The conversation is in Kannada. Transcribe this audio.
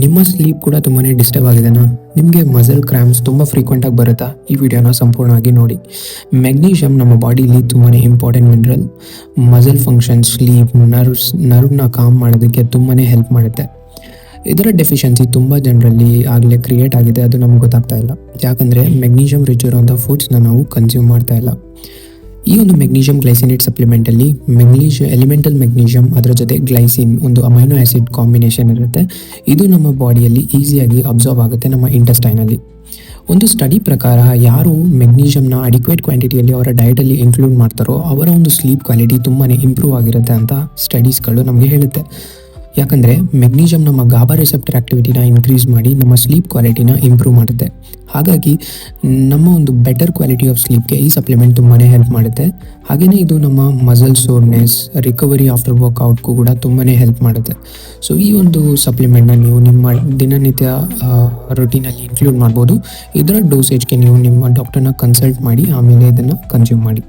ನಿಮ್ಮ ಸ್ಲೀಪ್ ಕೂಡ ತುಂಬಾ ಡಿಸ್ಟರ್ಬ್ ಆಗಿದೆನಾ? ನಿಮಗೆ ಮಸಲ್ ಕ್ರ್ಯಾಂಪ್ಸ್ ತುಂಬ ಫ್ರೀಕ್ವೆಂಟಾಗಿ ಬರುತ್ತಾ? ಈ ವಿಡಿಯೋನ ಸಂಪೂರ್ಣವಾಗಿ ನೋಡಿ. ಮೆಗ್ನೀಷಿಯಮ್ ನಮ್ಮ ಬಾಡಿಲಿ ತುಂಬಾ important mineral. Muscle function, sleep, ನರ್ವ್ನ ಕಾಮ್ ಮಾಡೋದಕ್ಕೆ ತುಂಬಾ ಹೆಲ್ಪ್ ಮಾಡುತ್ತೆ. ಇದರ ಡೆಫಿಷಿಯನ್ಸಿ ತುಂಬ ಜನರಲ್ಲಿ ಆಗಲೇ ಕ್ರಿಯೇಟ್ ಆಗಿದೆ, ಅದು ನಮ್ಗೆ ಗೊತ್ತಾಗ್ತಾ ಇಲ್ಲ. ಯಾಕಂದರೆ ಮೆಗ್ನೀಷಿಯಮ್ ರಿಚ್ ಇರುವಂಥ ಫುಡ್ಸ್ನ ನಾವು ಕನ್ಸ್ಯೂಮ್ ಮಾಡ್ತಾ ಇಲ್ಲ. ಈ ಒಂದು ಮೆಗ್ನೀಷಿಯಮ್ ಗ್ಲೈಸಿನೇಟ್ ಸಪ್ಲಿಮೆಂಟಲ್ಲಿ ಎಲಿಮೆಂಟಲ್ ಮೆಗ್ನೀಷಿಯಮ್ ಅದರ ಜೊತೆ ಗ್ಲೈಸಿನ್ ಒಂದು ಅಮೈನೋ ಆ್ಯಸಿಡ್ ಕಾಂಬಿನೇಷನ್ ಇರುತ್ತೆ. ಇದು ನಮ್ಮ ಬಾಡಿಯಲ್ಲಿ ಈಸಿಯಾಗಿ ಅಬ್ಸಾರ್ಬ್ ಆಗುತ್ತೆ ನಮ್ಮ ಇಂಟೆಸ್ಟೈನಲ್ಲಿ. ಒಂದು ಸ್ಟಡಿ ಪ್ರಕಾರ ಯಾರು ಮೆಗ್ನೀಷಿಯಮ್ನ ಅಡಿಕ್ವೇಟ್ ಕ್ವಾಂಟಿಟಿಯಲ್ಲಿ ಅವರ ಡಯಟಲ್ಲಿ ಇನ್ಕ್ಲೂಡ್ ಮಾಡ್ತಾರೋ ಅವರ ಒಂದು ಸ್ಲೀಪ್ ಕ್ವಾಲಿಟಿ ತುಂಬಾ ಇಂಪ್ರೂವ್ ಆಗಿರುತ್ತೆ ಅಂತ ಸ್ಟಡೀಸ್ಗಳು ನಮಗೆ ಹೇಳುತ್ತೆ. ಯಾಕಂದರೆ ಮೆಗ್ನೀಷಿಯಮ್ ನಮ್ಮ ಗಾಬಾ ರಿಸೆಪ್ಟರ್ ಆ್ಯಕ್ಟಿವಿಟಿನ ಇನ್ಕ್ರೀಸ್ ಮಾಡಿ ನಮ್ಮ ಸ್ಲೀಪ್ ಕ್ವಾಲಿಟಿನ ಇಂಪ್ರೂವ್ ಮಾಡುತ್ತೆ. ಹಾಗಾಗಿ ನಮ್ಮ ಒಂದು ಬೆಟರ್ ಕ್ವಾಲಿಟಿ ಆಫ್ ಸ್ಲೀಪ್ಗೆ ಈ ಸಪ್ಲಿಮೆಂಟ್ ತುಂಬಾ ಹೆಲ್ಪ್ ಮಾಡುತ್ತೆ. ಹಾಗೆಯೇ ಇದು ನಮ್ಮ ಮಸಲ್ ಸೋರ್ನೆಸ್, ರಿಕವರಿ ಆಫ್ಟರ್ ವರ್ಕ್ಔಟ್ಗೂ ಕೂಡ ತುಂಬಾ ಹೆಲ್ಪ್ ಮಾಡುತ್ತೆ. ಸೊ ಈ ಒಂದು ಸಪ್ಲಿಮೆಂಟ್ನ ನೀವು ನಿಮ್ಮ ದಿನನಿತ್ಯ ರೊಟೀನಲ್ಲಿ ಇನ್ಕ್ಲೂಡ್ ಮಾಡ್ಬೋದು. ಇದರ ಡೋಸೇಜ್ಗೆ ನೀವು ನಿಮ್ಮ ಡಾಕ್ಟರ್ನ ಕನ್ಸಲ್ಟ್ ಮಾಡಿ ಆಮೇಲೆ ಇದನ್ನು ಕನ್ಸ್ಯೂಮ್ ಮಾಡಿ.